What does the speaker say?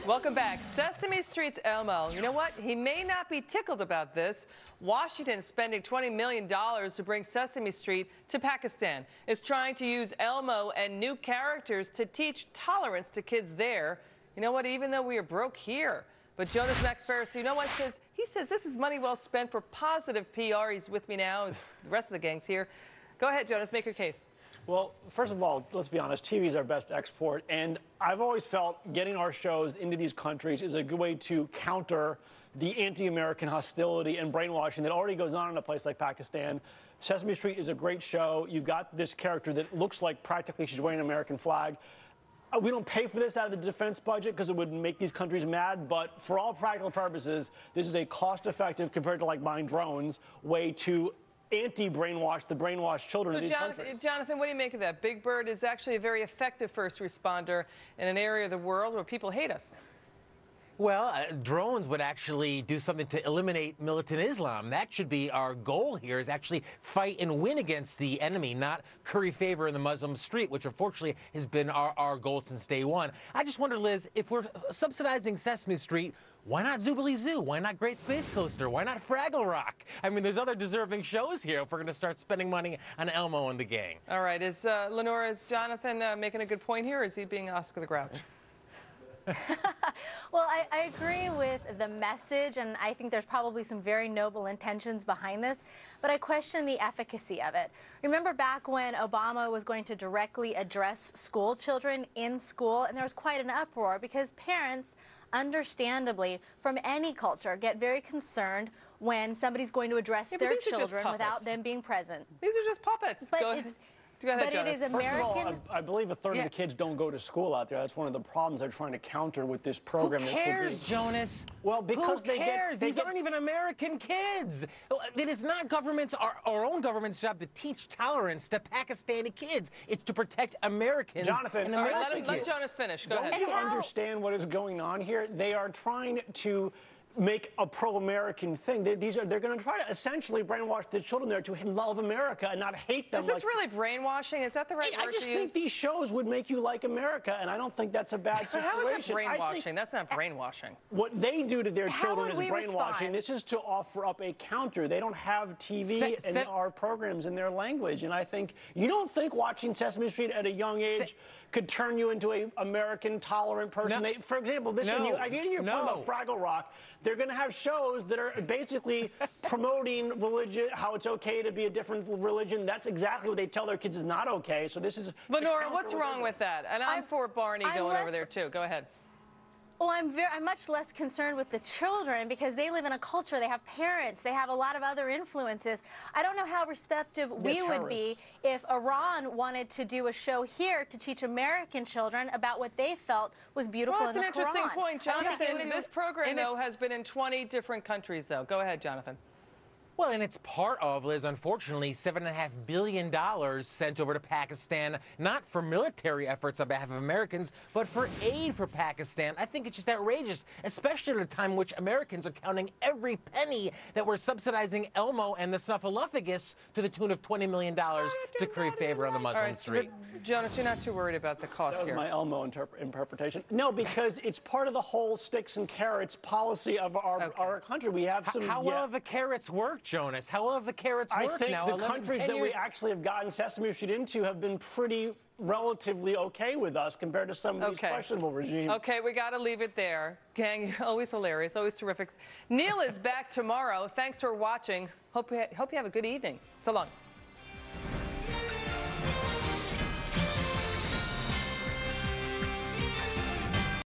Welcome back. Sesame Street's Elmo. You know what? He may not be tickled about this. Washington spending $20 million to bring Sesame Street to Pakistan. Is trying to use Elmo and new characters to teach tolerance to kids there. You know what? Even though we are broke here. But Jonas Max Ferris, you know what? He says this is money well spent for positive PR. He's with me now. The rest of the gang's here. Go ahead, Jonas. Make your case. Well, first of all, let's be honest, TV is our best export, and I've always felt getting our shows into these countries is a good way to counter the anti-American hostility and brainwashing that already goes on in a place like Pakistan. Sesame Street is a great show. You've got this character that looks like practically she's wearing an American flag. We don't pay for this out of the defense budget because it would make these countries mad, but for all practical purposes, this is a cost-effective, compared to like buying drones, way to anti-brainwash the brainwashed children of these countries. Jonathan, what do you make of that? Big Bird is actually a very effective first responder in an area of the world where people hate us. Well, drones would actually do something to eliminate militant Islam. That should be our goal here, is actually fight and win against the enemy, not curry favor in the Muslim street, which unfortunately has been our goal since day one. I just wonder, Liz, if we're subsidizing Sesame Street, why not Zoobilee Zoo? Why not Great Space Coaster? Why not Fraggle Rock? I mean, there's other deserving shows here if we're going to start spending money on Elmo and the gang. All right. Lenore, is Jonathan making a good point here, or is he being Oscar the Grouch? Well, I agree with the message, and I think there's probably some very noble intentions behind this, but I question the efficacy of it. Remember back when Obama was going to directly address school children in school, and there was quite an uproar because parents, understandably, from any culture, get very concerned when somebody's going to address their children without them being present. These are just puppets. But Go ahead. But it is American. First of all, I believe a third of the kids don't go to school out there. That's one of the problems they're trying to counter with this program. Who cares, Jonas? Well, because Who cares? These aren't even American kids. It is not our own government's job to teach tolerance to Pakistani kids. It's to protect Americans. Jonathan, and American let Jonas finish. Go ahead. Don't you understand what is going on here? They are trying to make a pro-American thing. They're going to try to essentially brainwash the children there to love America and not hate them. Is this really brainwashing? Is that the right word to use? I just think these shows would make you like America, and I don't think that's a bad situation. How is that brainwashing? That's not brainwashing. What they do to their children is brainwashing. This is to offer up a counter. They don't have TV and our programs in their language, and I think you don't think watching Sesame Street at a young age could turn you into an American tolerant person. No. For example, I get your point about Fraggle Rock. They're going to have shows that are basically promoting religion, how it's okay to be a different religion. That's exactly what they tell their kids is not okay. So this is Lenore, what's wrong with that? And I'm for Barney going over there too. Go ahead. Well, I'm much less concerned with the children because they live in a culture, they have parents, they have a lot of other influences. I don't know how receptive we would be if Iran wanted to do a show here to teach American children about what they felt was beautiful in the Quran. That's an interesting point, Jonathan. This program, though, has been in 20 different countries, though. Go ahead, Jonathan. Well, and it's part of, Liz, unfortunately, $7.5 billion sent over to Pakistan, not for military efforts on behalf of Americans, but for aid for Pakistan. I think it's just outrageous, especially at a time in which Americans are counting every penny that we're subsidizing Elmo and the Snuffleupagus to the tune of $20 million to curry favor on the Muslim street. Jonas, you're not too worried about the cost here. That was my Elmo interpretation. No, because it's part of the whole sticks and carrots policy of our country. We have some... How well have the carrots worked, Jonas? How well have the carrots worked now? I think the countries that we actually have gotten Sesame Street into have been pretty relatively okay with us compared to some of these questionable regimes. Okay, we got to leave it there. Gang, you're always hilarious, always terrific. Neil is back tomorrow. Thanks for watching. Hope you have a good evening. So long.